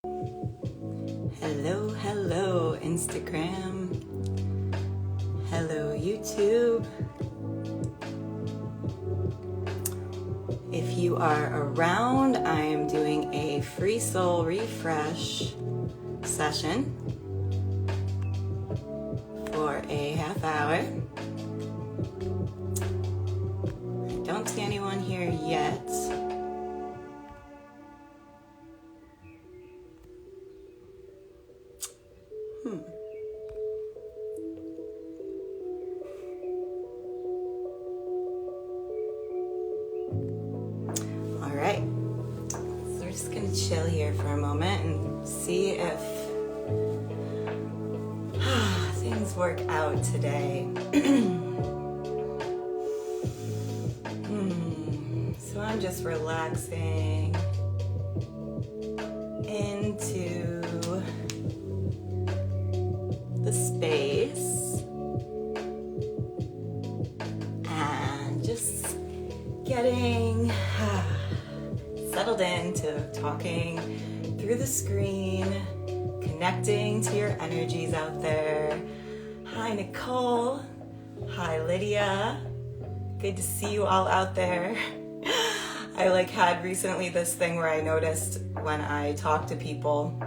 Hello, hello, Instagram. Hello, YouTube. If you are around, I am doing a free soul refresh session for a half hour. I don't see anyone here yet. All right, so we're just gonna chill here for a moment and see if things work out today. So I'm just relaxing into the space and just getting settled into talking through the screen, connecting to your energies out there. Hi, Nicole. Hi, Lydia. Good to see you all out there. I had recently this thing where I noticed when I talk to people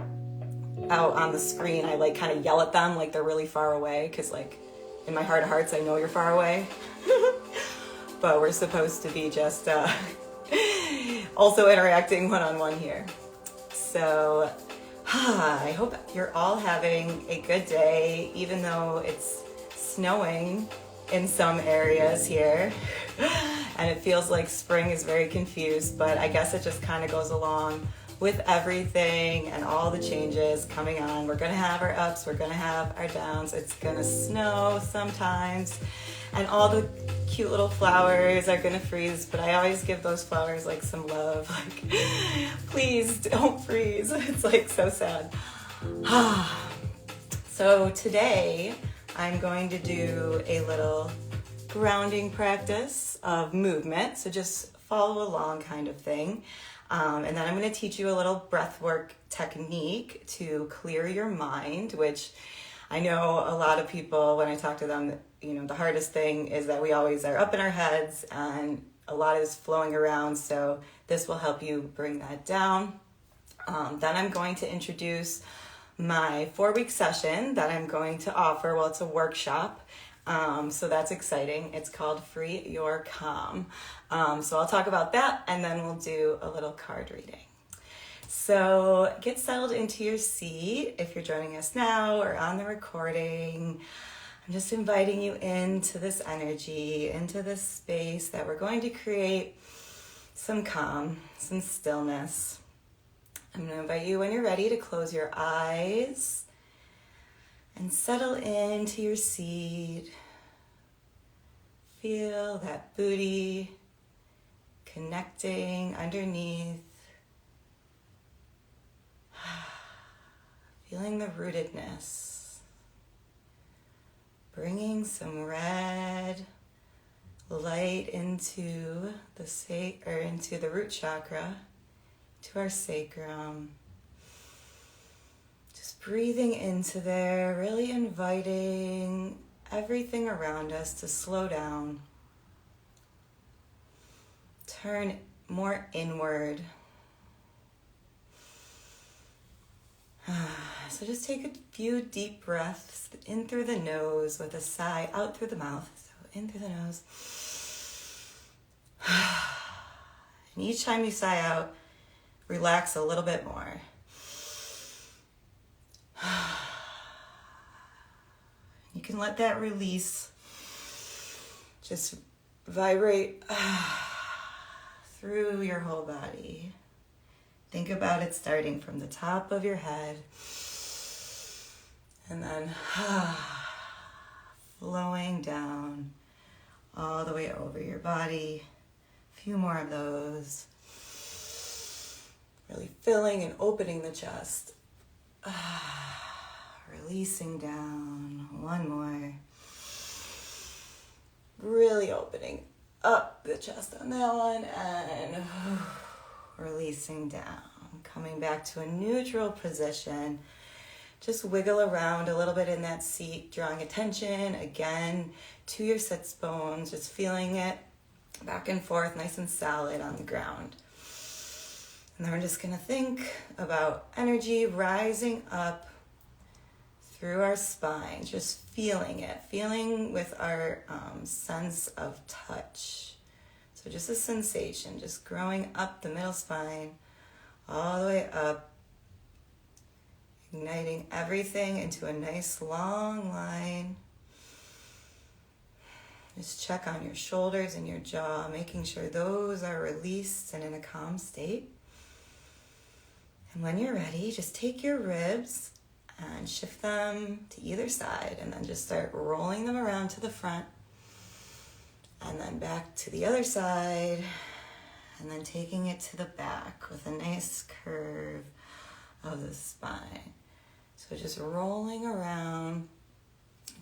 out on the screen, I kind of yell at them like they're really far away, because in my heart of hearts I know you're far away. But we're supposed to be just also interacting one-on-one here. So I hope you're all having a good day, even though it's snowing in some areas here. And it feels like spring is very confused, but I guess it just kind of goes along with everything and all the changes coming on. We're gonna have our ups, we're gonna have our downs. It's gonna snow sometimes, and all the cute little flowers are gonna freeze, but I always give those flowers some love. Please don't freeze. It's so sad. So today I'm going to do a little grounding practice of movement, so just follow along kind of thing. And then I'm going to teach you a little breath work technique to clear your mind, which I know a lot of people, when I talk to them, the hardest thing is that we always are up in our heads and a lot is flowing around. So this will help you bring that down. Then I'm going to introduce my 4-week session that I'm going to offer. Well, it's a workshop. So that's exciting. It's called Free Your Calm. So I'll talk about that, and then we'll do a little card reading. So get settled into your seat if you're joining us now or on the recording. I'm just inviting you into this energy, into this space that we're going to create some calm, some stillness. I'm going to invite you, when you're ready, to close your eyes and settle into your seat. Feel that booty connecting underneath. Feeling the rootedness. Bringing some red light into the root chakra, to our sacrum. Just breathing into there, really inviting everything around us to slow down. Turn more inward. So just take a few deep breaths in through the nose with a sigh out through the mouth. So in through the nose. And each time you sigh out, relax a little bit more. You can let that release just vibrate through your whole body. Think about it starting from the top of your head and then flowing down all the way over your body. A few more of those. Really filling and opening the chest. Releasing down. One more. Really opening up the chest on that one and releasing down. Coming back to a neutral position. Just wiggle around a little bit in that seat, drawing attention again to your sits bones, just feeling it back and forth, nice and solid on the ground. And then we're just gonna think about energy rising up through our spine, just feeling it, feeling with our sense of touch. So just a sensation, just growing up the middle spine, all the way up, igniting everything into a nice long line. Just check on your shoulders and your jaw, making sure those are released and in a calm state. And when you're ready, just take your ribs and shift them to either side, and then just start rolling them around to the front, and then back to the other side, and then taking it to the back with a nice curve of the spine. So just rolling around,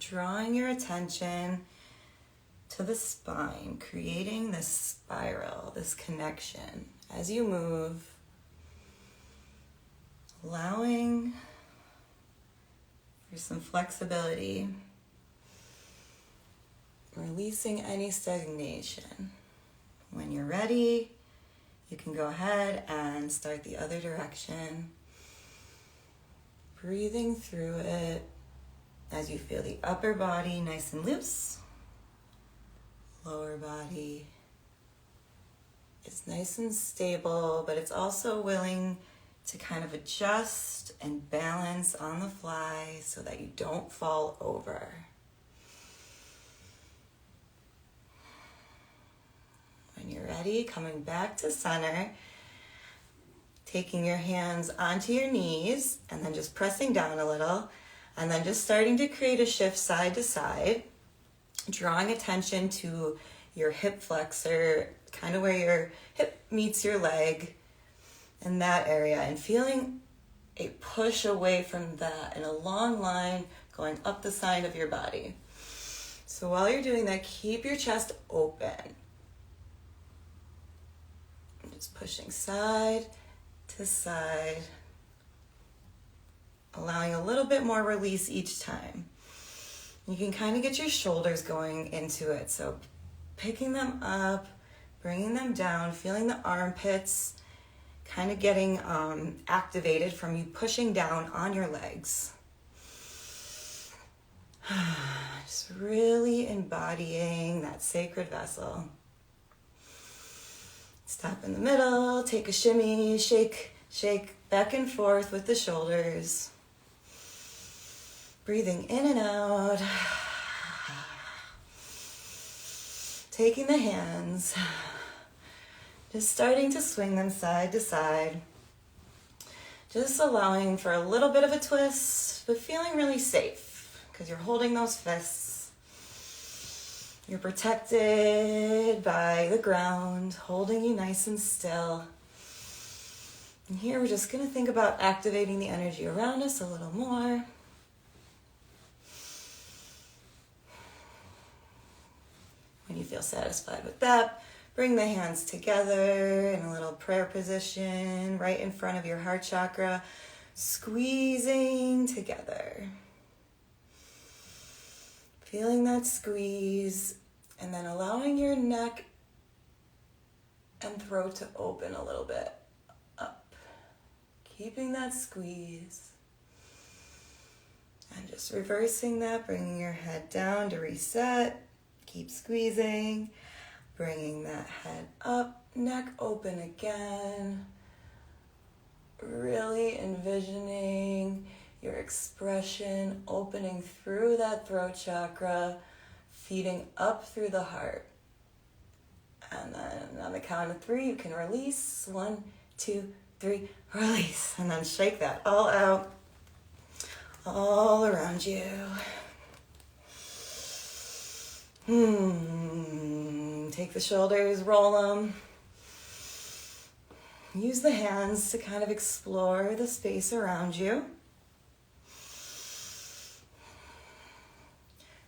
drawing your attention to the spine, creating this spiral, this connection as you move, allowing for some flexibility, releasing any stagnation. When you're ready, you can go ahead and start the other direction. Breathing through it as you feel the upper body nice and loose. Lower body is nice and stable, but it's also willing to kind of adjust and balance on the fly so that you don't fall over. When you're ready, coming back to center, taking your hands onto your knees and then just pressing down a little, and then just starting to create a shift side to side, drawing attention to your hip flexor, kind of where your hip meets your leg in that area, and feeling a push away from that in a long line going up the side of your body. So while you're doing that, keep your chest open. Just pushing side to side, allowing a little bit more release each time. You can kind of get your shoulders going into it. So picking them up, bringing them down, feeling the armpits kind of getting activated from you pushing down on your legs. Just really embodying that sacred vessel. Stop in the middle, take a shimmy, shake back and forth with the shoulders. Breathing in and out. Taking the hands, just starting to swing them side to side. Just allowing for a little bit of a twist, but feeling really safe because you're holding those fists. You're protected by the ground, holding you nice and still. And here we're just going to think about activating the energy around us a little more. When you feel satisfied with that, bring the hands together in a little prayer position right in front of your heart chakra, squeezing together. Feeling that squeeze, and then allowing your neck and throat to open a little bit up. Keeping that squeeze. And just reversing that, bringing your head down to reset. Keep squeezing, bringing that head up, neck open again. Really envisioning your expression opening through that throat chakra, feeding up through the heart. And then on the count of 3, you can release. 1, 2, 3, release. And then shake that all out, all around you. Take the shoulders, roll them. Use the hands to kind of explore the space around you.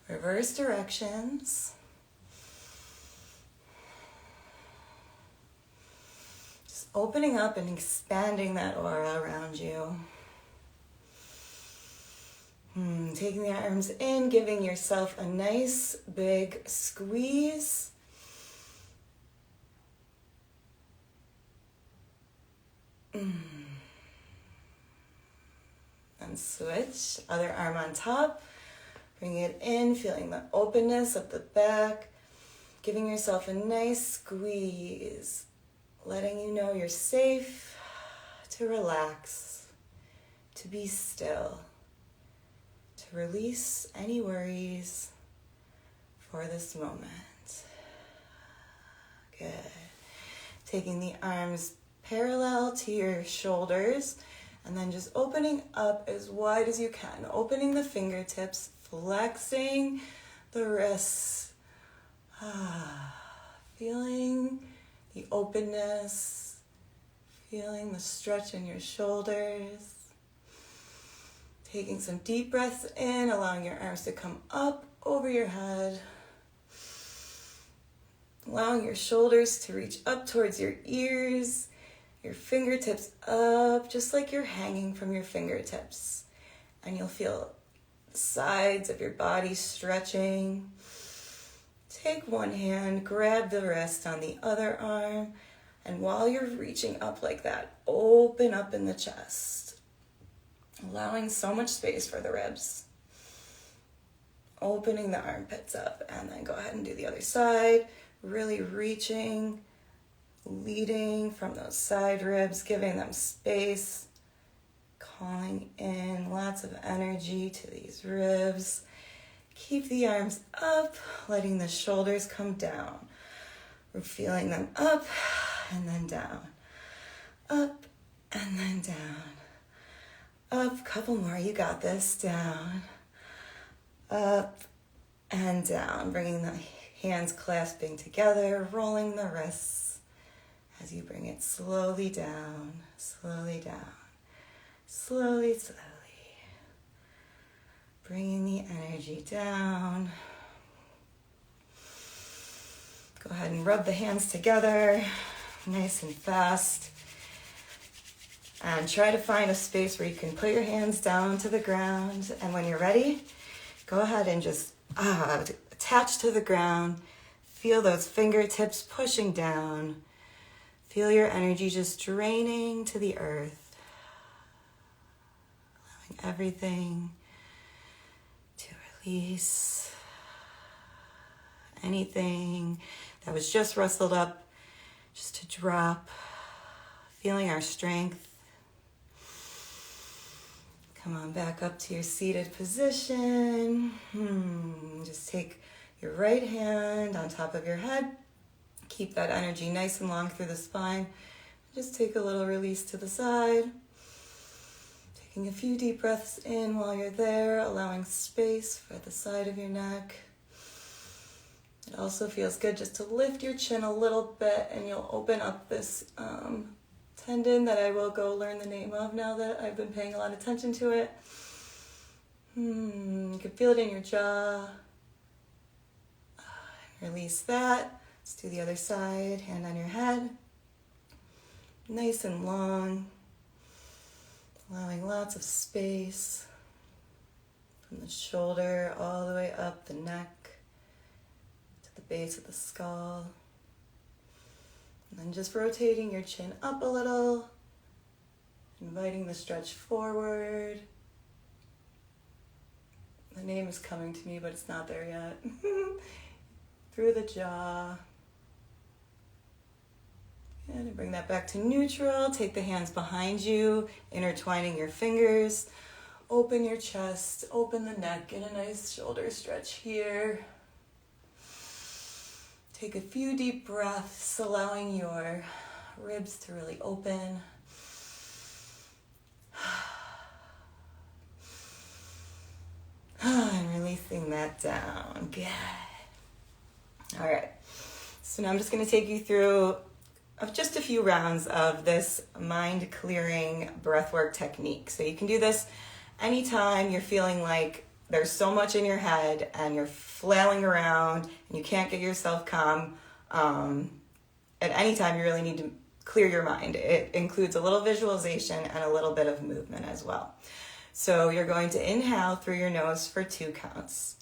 Reverse directions. Just opening up and expanding that aura around you. Taking the arms in, giving yourself a nice big squeeze. And switch, other arm on top. Bring it in, feeling the openness of the back. Giving yourself a nice squeeze. Letting you know you're safe to relax, to be still, to release any worries for this moment. Good. Taking the arms parallel to your shoulders and then just opening up as wide as you can. Opening the fingertips, flexing the wrists. Feeling the openness, feeling the stretch in your shoulders. Taking some deep breaths in, allowing your arms to come up over your head. Allowing your shoulders to reach up towards your ears, your fingertips up, just like you're hanging from your fingertips. And you'll feel the sides of your body stretching. Take one hand, grab the rest on the other arm, and while you're reaching up like that, open up in the chest, allowing so much space for the ribs. Opening the armpits up, and then go ahead and do the other side, really reaching, leading from those side ribs, giving them space, calling in lots of energy to these ribs. Keep the arms up, letting the shoulders come down. We're feeling them up and then down. Up and then down. Up, couple more, you got this. Down. Up and down. Bringing the hands clasping together, rolling the wrists as you bring it slowly down, slowly down. Slowly, slowly. Bringing the energy down. Go ahead and rub the hands together, nice and fast. And try to find a space where you can put your hands down to the ground. And when you're ready, go ahead and just attach to the ground. Feel those fingertips pushing down. Feel your energy just draining to the earth. Allowing everything to release. Anything that was just rustled up, just to drop. Feeling our strength. Come on back up to your seated position. Just take your right hand on top of your head. Keep that energy nice and long through the spine. Just take a little release to the side. Taking a few deep breaths in while you're there, allowing space for the side of your neck. It also feels good just to lift your chin a little bit, and you'll open up this tendon that I will go learn the name of now that I've been paying a lot of attention to it. You can feel it in your jaw. Release that. Let's do the other side. Hand on your head. Nice and long. Allowing lots of space from the shoulder all the way up the neck to the base of the skull. And then just rotating your chin up a little, inviting the stretch forward. The name is coming to me, but it's not there yet. Through the jaw. And bring that back to neutral. Take the hands behind you, intertwining your fingers. Open your chest, open the neck, and a nice shoulder stretch here. Take a few deep breaths, allowing your ribs to really open. And releasing that down. Good. All right. So now I'm just going to take you through just a few rounds of this mind-clearing breathwork technique. So you can do this anytime you're feeling like there's so much in your head and you're flailing around and you can't get yourself calm. At any time you really need to clear your mind. It includes a little visualization and a little bit of movement as well. So you're going to inhale through your nose for 2 counts.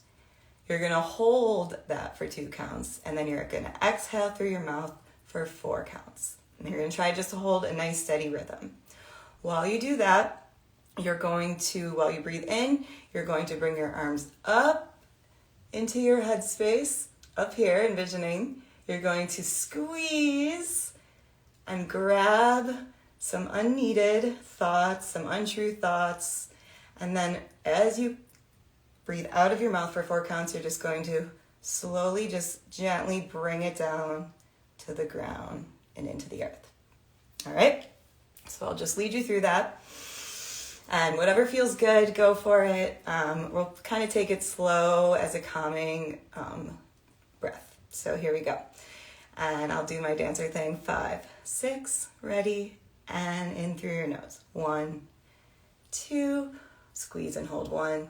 You're going to hold that for 2 counts, and then you're going to exhale through your mouth for 4 counts. And you're going to try just to hold a nice steady rhythm. While you do that, you're going to, while you breathe in, you're going to bring your arms up into your head space, up here, envisioning. You're going to squeeze and grab some unneeded thoughts, some untrue thoughts. And then as you breathe out of your mouth for 4 counts, you're just going to slowly, just gently bring it down to the ground and into the earth. All right? So I'll just lead you through that. And whatever feels good, go for it. We'll kind of take it slow as a calming breath. So here we go. And I'll do my dancer thing. 5, 6, ready, and in through your nose. 1, 2, squeeze and hold. 1,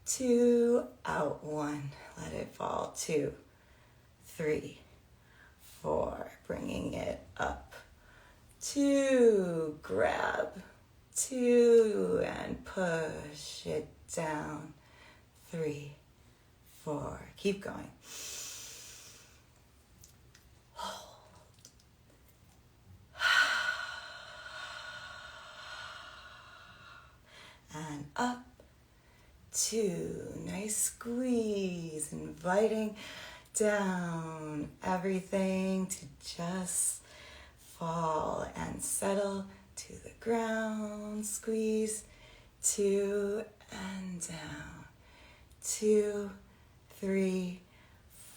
2, out. 1, let it fall. 2, 3, 4, bringing it up. 2, grab. 2, and push it down. 3, 4, keep going. And up. 2, nice squeeze, inviting down everything to just fall and settle to the ground. Squeeze. 2, and down. 2, 3,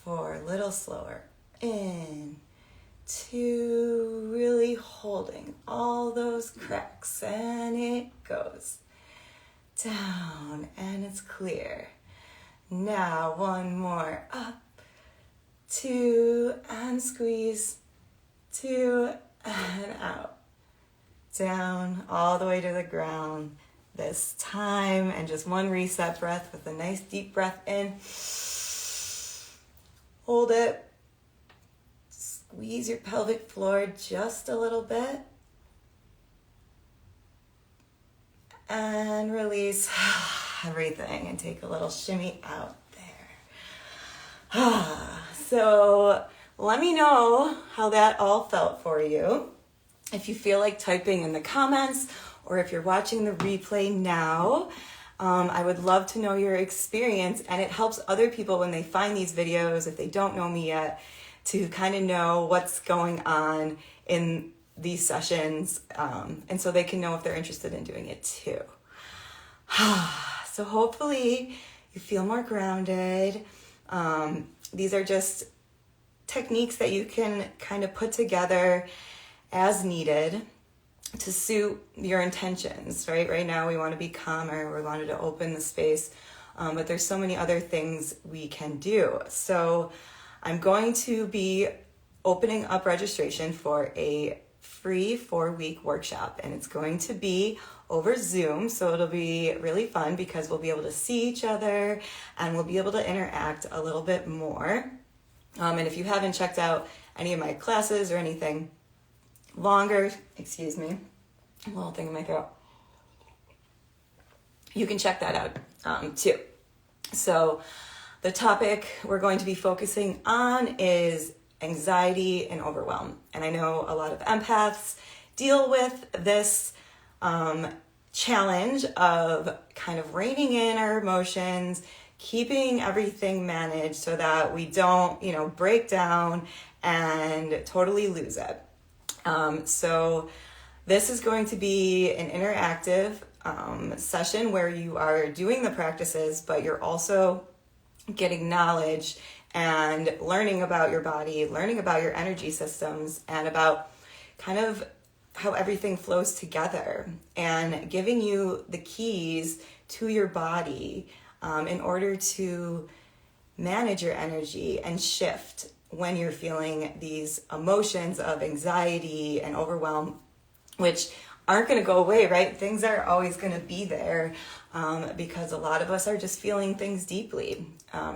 4, a little slower. In. 2, really holding all those cracks, and it goes down, and it's clear. Now 1 more. Up. 2, and squeeze. 2, and out. Down, all the way to the ground this time. And just 1 reset breath with a nice deep breath in. Hold it. Squeeze your pelvic floor just a little bit. And release everything and take a little shimmy out there. So let me know how that all felt for you. If you feel like typing in the comments, or if you're watching the replay now, I would love to know your experience, and it helps other people when they find these videos, if they don't know me yet, to kind of know what's going on in these sessions, and so they can know if they're interested in doing it too. So hopefully you feel more grounded. These are just techniques that you can kind of put together as needed to suit your intentions, right? Right now we want to be calmer, we wanted to open the space, but there's so many other things we can do. So I'm going to be opening up registration for a free 4-week workshop, and it's going to be over Zoom, so it'll be really fun because we'll be able to see each other and we'll be able to interact a little bit more. And if you haven't checked out any of my classes or anything longer, excuse me, a little thing in my throat, you can check that out too. So the topic we're going to be focusing on is anxiety and overwhelm. And I know a lot of empaths deal with this challenge of kind of reining in our emotions, keeping everything managed so that we don't, break down and totally lose it. So this is going to be an interactive session where you are doing the practices, but you're also getting knowledge and learning about your body, learning about your energy systems, and about kind of how everything flows together, and giving you the keys to your body in order to manage your energy and shift when you're feeling these emotions of anxiety and overwhelm, which aren't going to go away, right? Things are always going to be there because a lot of us are just feeling things deeply.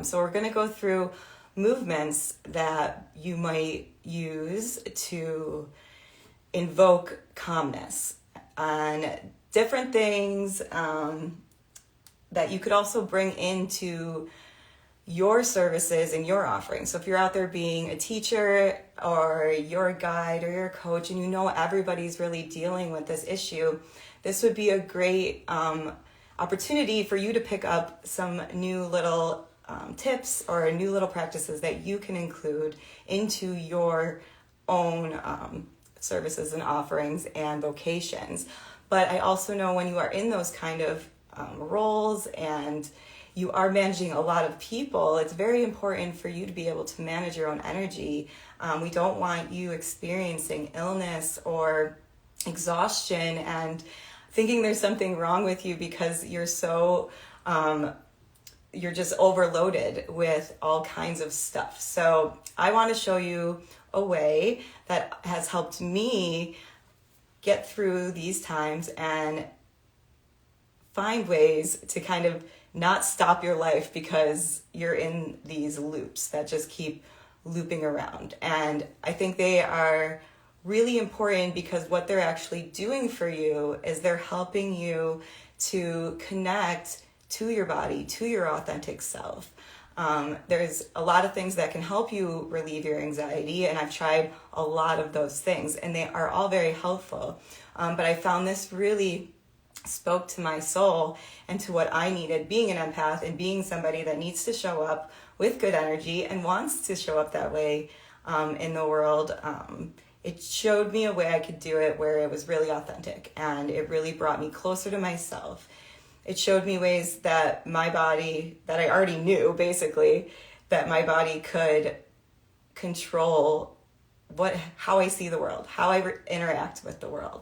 So we're going to go through movements that you might use to invoke calmness and different things that you could also bring into your services and your offerings. So if you're out there being a teacher or you're a guide or you're a coach and you know everybody's really dealing with this issue, this would be a great opportunity for you to pick up some new little tips or new little practices that you can include into your own services and offerings and vocations. But I also know when you are in those kind of roles and you are managing a lot of people, it's very important for you to be able to manage your own energy. We don't want you experiencing illness or exhaustion and thinking there's something wrong with you because you're so you're just overloaded with all kinds of stuff. So I want to show you a way that has helped me get through these times and find ways to kind of not stop your life because you're in these loops that just keep looping around. And I think they are really important because what they're actually doing for you is they're helping you to connect to your body, to your authentic self. There's a lot of things that can help you relieve your anxiety, and I've tried a lot of those things, and they are all very helpful. But I found this really spoke to my soul and to what I needed, being an empath and being somebody that needs to show up with good energy and wants to show up that way in the world. It showed me a way I could do it where it was really authentic, and it really brought me closer to myself. It showed me ways that my body, that I already knew basically, that my body could control how I see the world, how I interact with the world.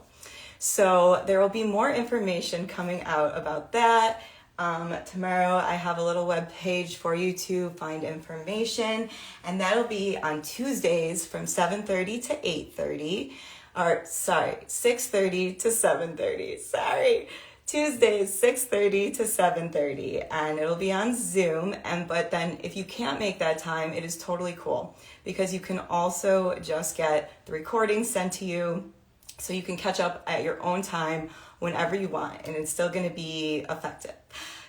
So there will be more information coming out about that. Tomorrow I have a little web page for you to find information, and that'll be on Tuesdays from 7:30 to 8:30, or 6:30 to 7:30, Tuesdays 6:30 to 7:30, and it'll be on Zoom. But then if you can't make that time, it is totally cool because you can also just get the recording sent to you so you can catch up at your own time whenever you want, and it's still going to be effective.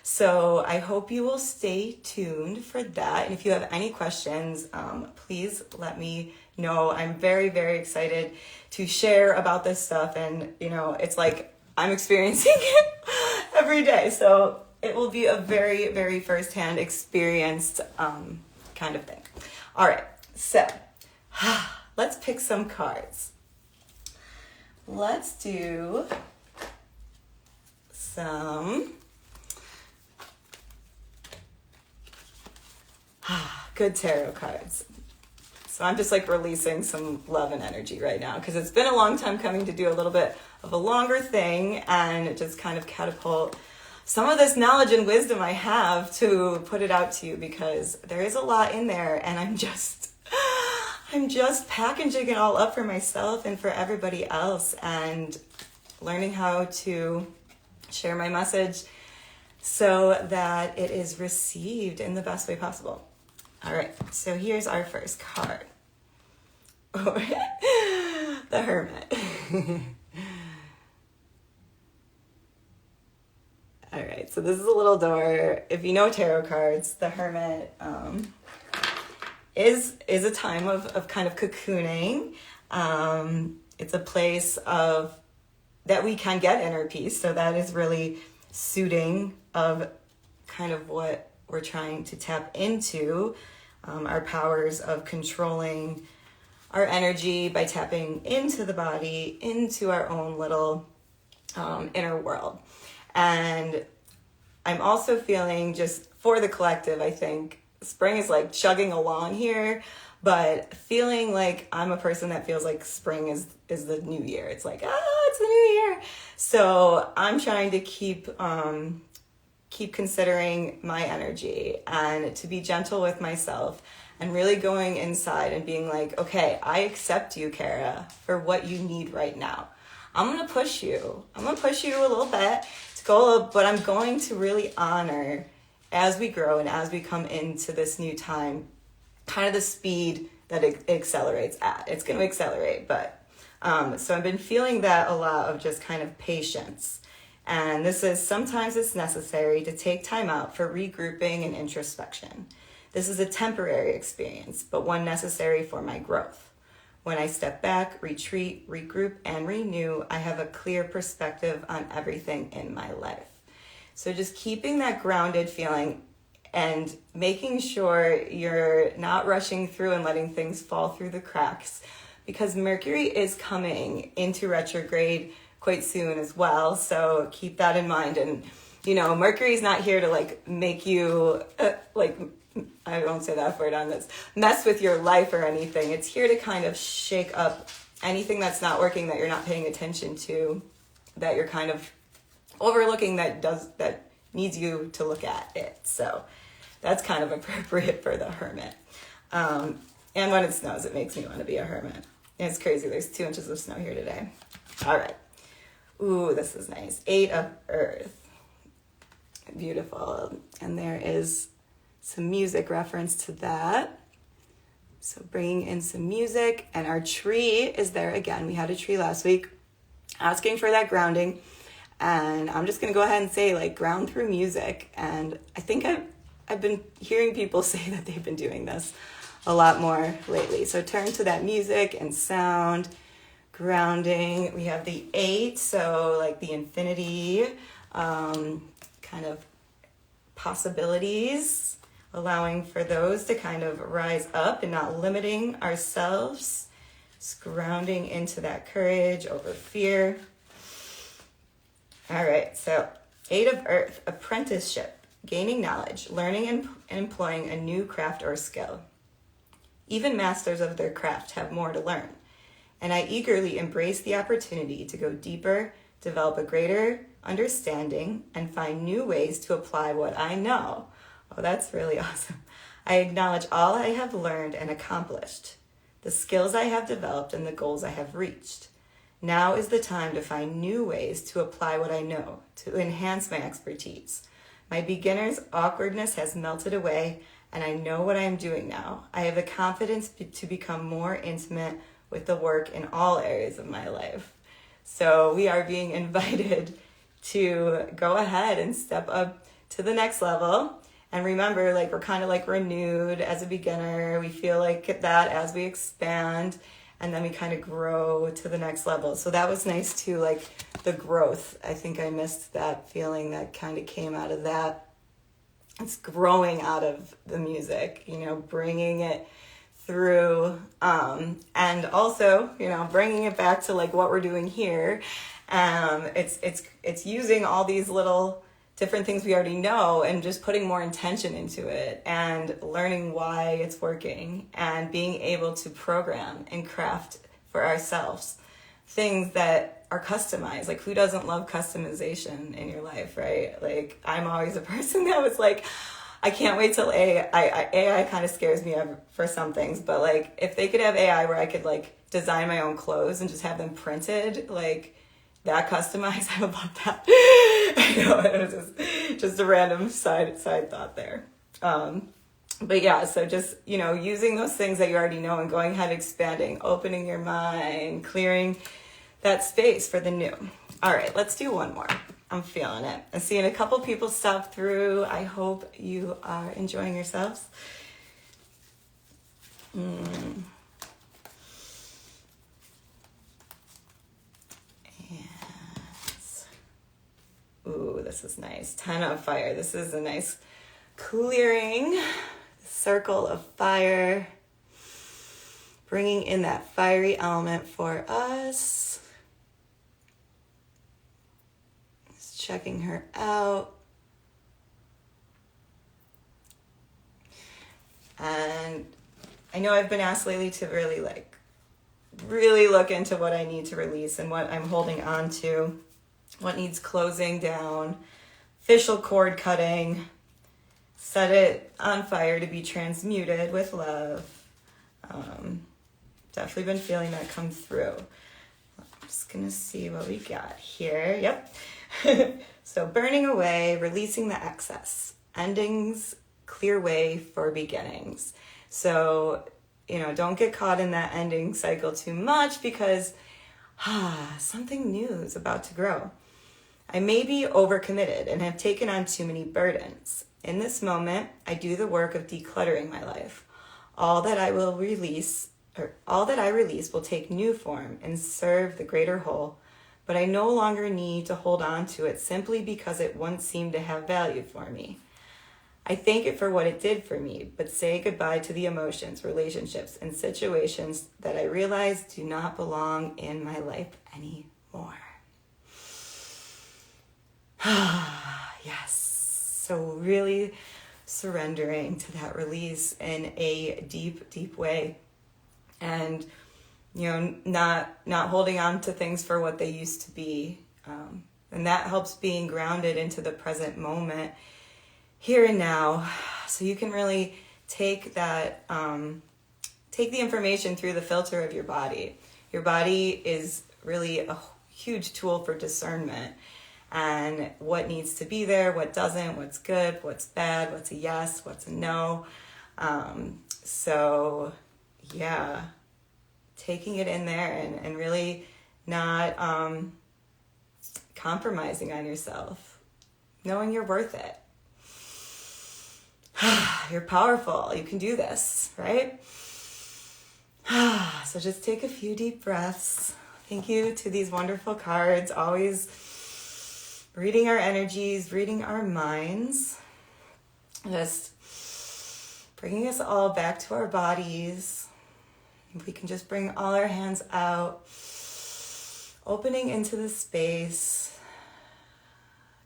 So I hope you will stay tuned for that. And if you have any questions, please let me know. I'm very, very excited to share about this stuff. And, it's like I'm experiencing it every day. So it will be a very, very firsthand experienced kind of thing. All right. So let's pick some cards. Let's do some good tarot cards. So I'm just releasing some love and energy right now because it's been a long time coming to do a little bit of a longer thing and just kind of catapult some of this knowledge and wisdom I have to put it out to you because there is a lot in there, and I'm just packaging it all up for myself and for everybody else and learning how to share my message so that it is received in the best way possible. All right, so here's our first card. The Hermit. All right, so this is a little door. If you know tarot cards, the Hermit is a time of kind of cocooning. It's a place that we can get inner peace, so that is really suiting of kind of what we're trying to tap into, our powers of controlling our energy by tapping into the body, into our own little inner world. And I'm also feeling, just for the collective, I think spring is chugging along here, but feeling like I'm a person that feels like spring is the new year. It's it's the new year. So I'm trying to keep considering my energy and to be gentle with myself and really going inside and being okay, I accept you, Kara, for what you need right now. I'm going to push you. I'm going to push you a little bit to go, but I'm going to really honor as we grow and as we come into this new time, kind of the speed that it accelerates at. It's going to accelerate, but So I've been feeling that a lot of just kind of patience. And sometimes it's necessary to take time out for regrouping and introspection. This is a temporary experience, but one necessary for my growth. When I step back, retreat, regroup, and renew, I have a clear perspective on everything in my life. So just keeping that grounded feeling and making sure you're not rushing through and letting things fall through the cracks, because Mercury is coming into retrograde quite soon as well. So keep that in mind. And, Mercury's not here to make you I won't say that word on this, mess with your life or anything. It's here to kind of shake up anything that's not working, that you're not paying attention to, that you're kind of overlooking, that needs you to look at it. So that's kind of appropriate for the hermit. And when it snows, it makes me want to be a hermit. And it's crazy. There's 2 inches of snow here today. All right. Ooh, this is nice. 8 of Earth. Beautiful. And there is some music reference to that. So bringing in some music, and our tree is there again. We had a tree last week, asking for that grounding. And I'm just going to go ahead and say, ground through music. And I think I've been hearing people say that they've been doing this a lot more lately. So turn to that music and sound, grounding. We have the 8, so the infinity, kind of possibilities, allowing for those to kind of rise up and not limiting ourselves. Just grounding into that courage over fear. All right, so 8 of Earth, apprenticeship, gaining knowledge, learning and employing a new craft or skill. Even masters of their craft have more to learn, and I eagerly embrace the opportunity to go deeper, develop a greater understanding, and find new ways to apply what I know. Oh, that's really awesome. I acknowledge all I have learned and accomplished, the skills I have developed, and the goals I have reached. Now is the time to find new ways to apply what I know, to enhance my expertise. My beginner's awkwardness has melted away, and I know what I am doing now. I have the confidence to become more intimate with the work in all areas of my life. So we are being invited to go ahead and step up to the next level. And remember, we're kind of renewed as a beginner. We feel like that as we expand, and then we kind of grow to the next level. So that was nice too, the growth. I think I missed that feeling that kind of came out of that. It's growing out of the music, bringing it through, and also, bringing it back to what we're doing here. It's using all these little different things we already know and just putting more intention into it and learning why it's working and being able to program and craft for ourselves things that are customized. Who doesn't love customization in your life, right? I'm always a person that was I can't wait till AI kind of scares me for some things, but if they could have AI where I could design my own clothes and just have them printed, that customized, I would love that. I know, it was just a random side thought there. But yeah, so just, using those things that you already know and going ahead, expanding, opening your mind, clearing that space for the new. All right, let's do one more. I'm feeling it. I'm seeing a couple people stop through. I hope you are enjoying yourselves. Ooh, this is nice. 10 of Fire. This is a nice clearing circle of fire, bringing in that fiery element for us. Just checking her out. And I know I've been asked lately to really look into what I need to release and what I'm holding on to, what needs closing down, official cord cutting, set it on fire to be transmuted with love. Definitely been feeling that come through. I'm just gonna see what we got here. Yep. So burning away, releasing the excess, endings, clear way for beginnings. So, don't get caught in that ending cycle too much, because Something new is about to grow. I may be overcommitted and have taken on too many burdens. In this moment, I do the work of decluttering my life. All that I release will take new form and serve the greater whole, but I no longer need to hold on to it simply because it once seemed to have value for me. I thank it for what it did for me, but say goodbye to the emotions, relationships, and situations that I realize do not belong in my life anymore. Yes. So really surrendering to that release in a deep, deep way. And, not holding on to things for what they used to be. And that helps being grounded into the present moment, here and now. So you can really take that, take the information through the filter of your body. Your body is really a huge tool for discernment. And what needs to be there, what doesn't, what's good, what's bad, what's a yes, what's a no. So yeah, taking it in there and really not compromising on yourself, knowing you're worth it. You're powerful. You can do this, right? So just take a few deep breaths. Thank you to these wonderful cards, always reading our energies, reading our minds, just bringing us all back to our bodies. If we can just bring all our hands out, opening into the space,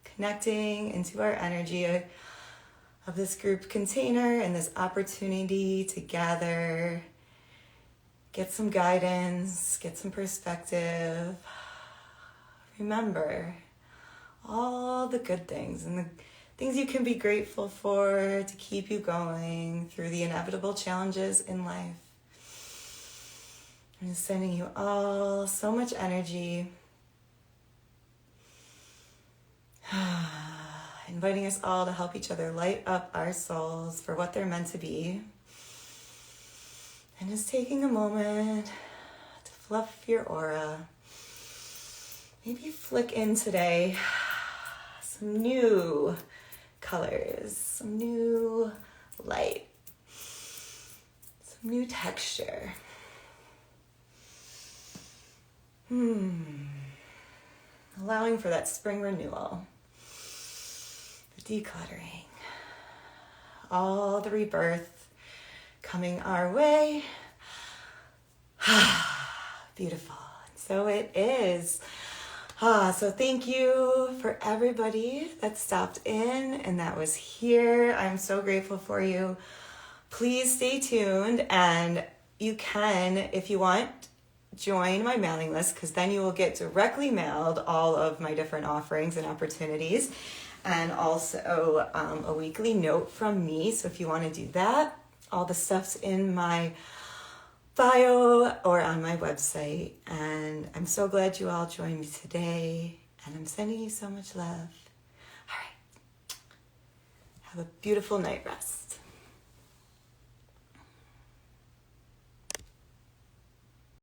connecting into our energy of this group container and this opportunity to gather, get some guidance, get some perspective. Remember all the good things and the things you can be grateful for to keep you going through the inevitable challenges in life. I'm just sending you all so much energy. Inviting us all to help each other light up our souls for what they're meant to be. And just taking a moment to fluff your aura. Maybe flick in today some new colors, some new light, some new texture. Allowing for that spring renewal, the decluttering, all the rebirth coming our way. Beautiful. So it is. So thank you for everybody that stopped in and that was here. I'm so grateful for you. Please stay tuned, and you can, if you want, join my mailing list, because then you will get directly mailed all of my different offerings and opportunities, and also a weekly note from me. So if you want to do that, all the stuff's in my bio or on my website. And I'm so glad you all joined me today, and I'm sending you so much love. All right. Have a beautiful night rest.